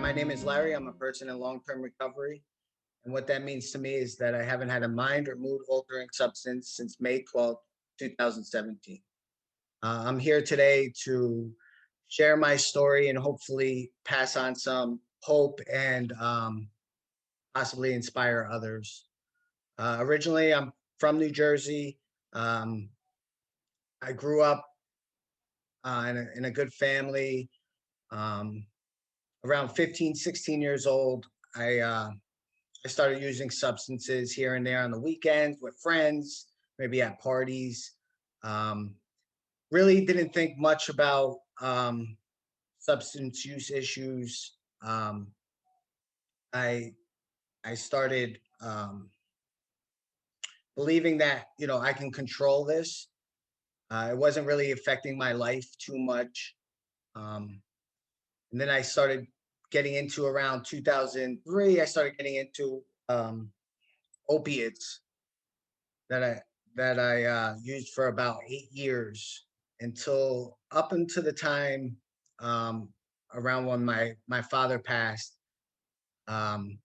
my name is Larry. I'm a person in long-term recovery. And what that means to me is that I haven't had a mind or mood altering substance since May 12th, 2017. I'm here today to share my story and hopefully pass on some hope and possibly inspire others. Originally, I'm from New Jersey. Um, I grew up in a good family. Um, Around 15, 16 years old, I uh, I started using substances here and there on the weekends with friends, maybe at parties. Um, really didn't think much about substance use issues. I I started believing that I can control this. It wasn't really affecting my life too much. Um, and then I started getting into around 2003. I started getting into opiates that I used for about 8 years until up until the time um, around when my father passed. Um,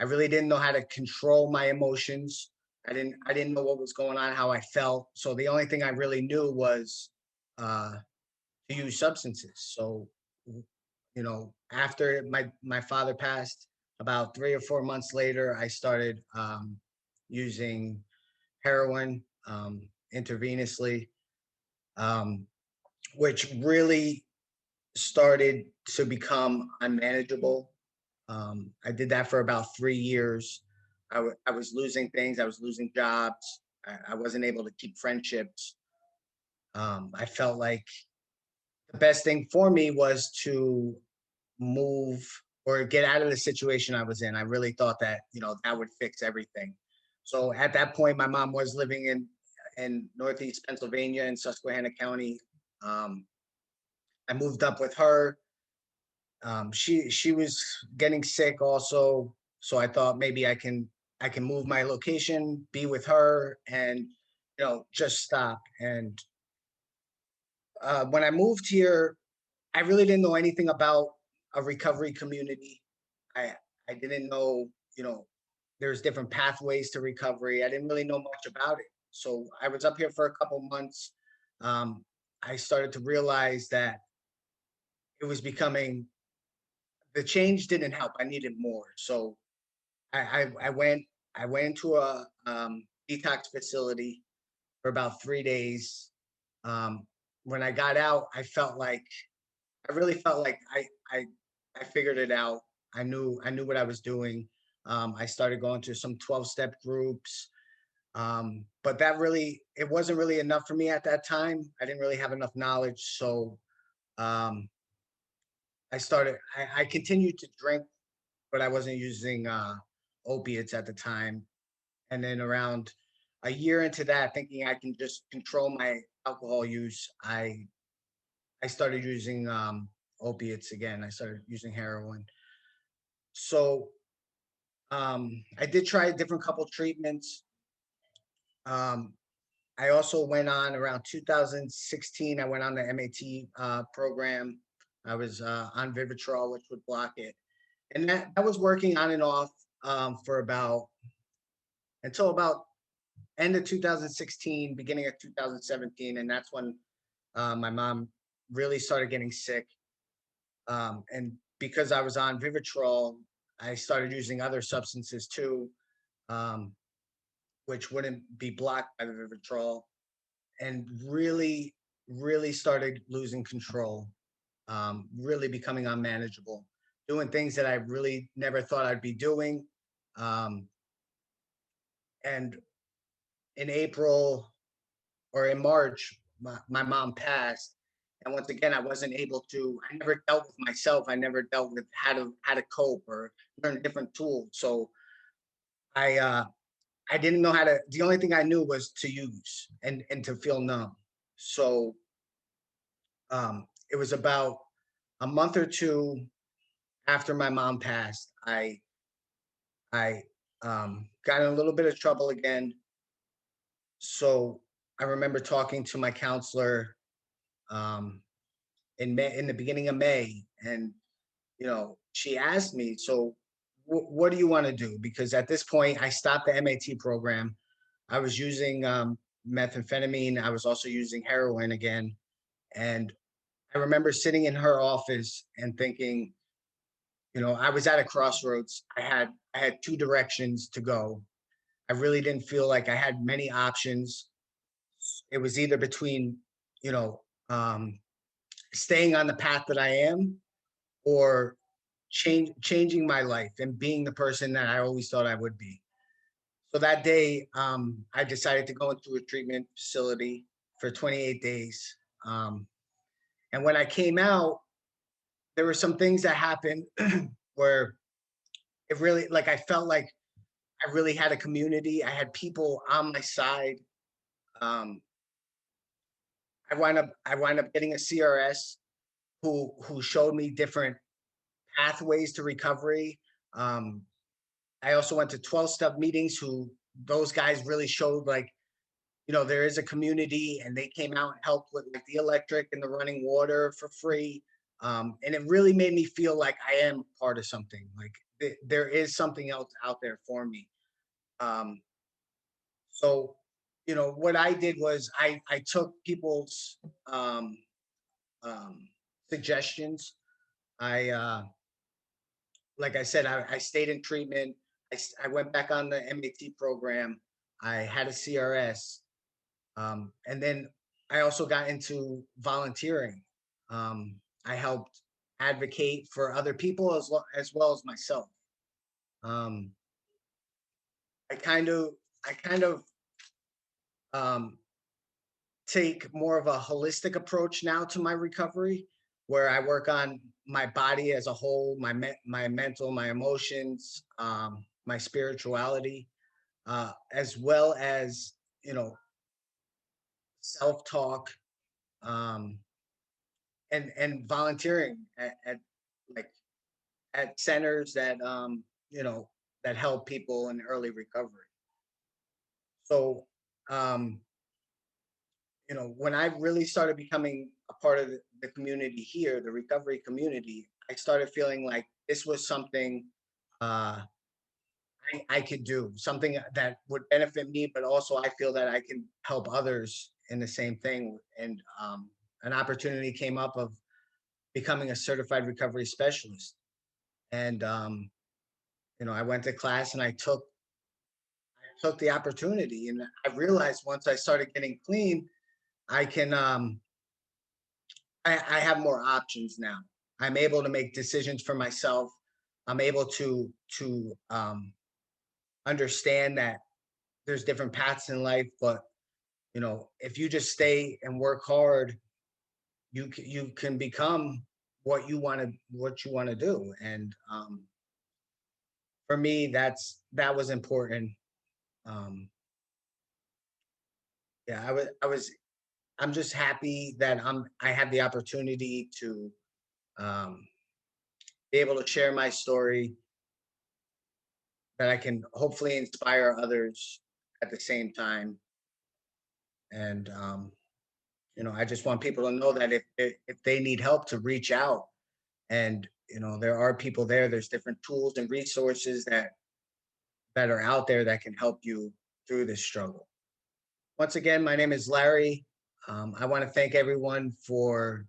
I really didn't know how to control my emotions. I didn't know what was going on, how I felt. So the only thing I really knew was uh, to use substances. So after my father passed, about 3 or 4 months later, I started using heroin intravenously, um, which really started to become unmanageable. I did that for about 3 years. I was losing things. I was losing jobs. I wasn't able to keep friendships. I felt like the best thing for me was to move or get out of the situation I was in. I really thought that that would fix everything. So at that point, my mom was living in Northeast Pennsylvania in Susquehanna County. Um, I moved up with her. She was getting sick also, so I thought maybe I can move my location, be with her, and just stop. And when I moved here, I really didn't know anything about a recovery community. I I didn't know, there's different pathways to recovery. I didn't really know much about it. So I was up here for a couple months. Um, I started to realize that it was becoming the change didn't help. I needed more. So I went into a detox facility for about 3 days. Um, when I got out, I really felt like I figured it out. I knew what I was doing. I started going to some 12-step groups. But it wasn't really enough for me at that time. I didn't really have enough knowledge. So um, I continued to drink, but I wasn't using opiates at the time. And then around a year into that, thinking I can just control my alcohol use, I started using opiates again. I started using heroin. So I did try a different couple treatments. Um, I also went on around 2016. I went on the MAT program. I was on Vivitrol, which would block it, and that was working on and off for about until about end of 2016, beginning of 2017, and that's when my mom really started getting sick. And because I was on Vivitrol, I started using other substances too, um, which wouldn't be blocked by the Vivitrol, and really started losing control, really becoming unmanageable, doing things that I really never thought I'd be doing. Um, and in April or in March, my mom passed. And once again, I never dealt with myself. I never dealt with how to cope or learn different tools. So I I didn't know the only thing I knew was to use and to feel numb. So it was about a month or two after my mom passed, I got in a little bit of trouble again. So I remember talking to my counselor um, in the beginning of May, and she asked me, so what do you want to do? Because at this point, I stopped the MAT program. I was using methamphetamine. I was also using heroin again. And I remember sitting in her office and thinking, I was at a crossroads. I had two directions to go. I really didn't feel like I had many options. It was either between, you know, um, staying on the path that I am, or changing my life and being the person that I always thought I would be. So that day, I decided to go into a treatment facility for 28 days. Um, and when I came out, there were some things that happened where it really, like, I felt like I really had a community. I had people on my side. Um, I wind up getting a CRS who showed me different pathways to recovery. Um, I also went to 12-step meetings who those guys really showed, like, there is a community, and they came out and helped with, like, the electric and the running water for free. And it really made me feel like I am part of something. Like, there is something else out there for me. Um, so, what I did was I took people's um, um, suggestions. I Like I said, I stayed in treatment. I went back on the MAT program. I had a CRS. And then I also got into volunteering. I helped advocate for other people as well as myself. Um, I kind of um, take more of a holistic approach now to my recovery, where I work on my body as a whole, my mental, my emotions, my spirituality, as well as, self talk, um, and volunteering at like at centers you know that help people in early recovery. So, um, when I really started becoming a part of the community here, the recovery community, I started feeling like this was something uh, I could do, something that would benefit me, but also I feel that I can help others in the same thing. And an opportunity came up of becoming a certified recovery specialist. And I went to class and I took the opportunity, and I realized once I started getting clean, I can I have more options now. I'm able to make decisions for myself. I'm able to understand that there's different paths in life, but if you just stay and work hard, you can become what you want to do. And for me, that was important. Um, yeah, I'm just happy that I had the opportunity to um, be able to share my story, that I can hopefully inspire others at the same time. And I just want people to know that if they need help, to reach out. And there are people there. There's different tools and resources that are out there that can help you through this struggle. Once again, my name is Larry. I want to thank everyone for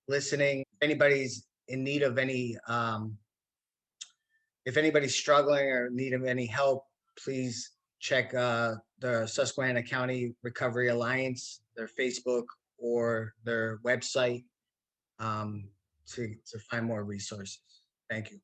listening. If anybody's in need of if anybody's struggling or in need of any help, please check the Susquehanna County Recovery Alliance, their Facebook or their website, um, to find more resources. Thank you.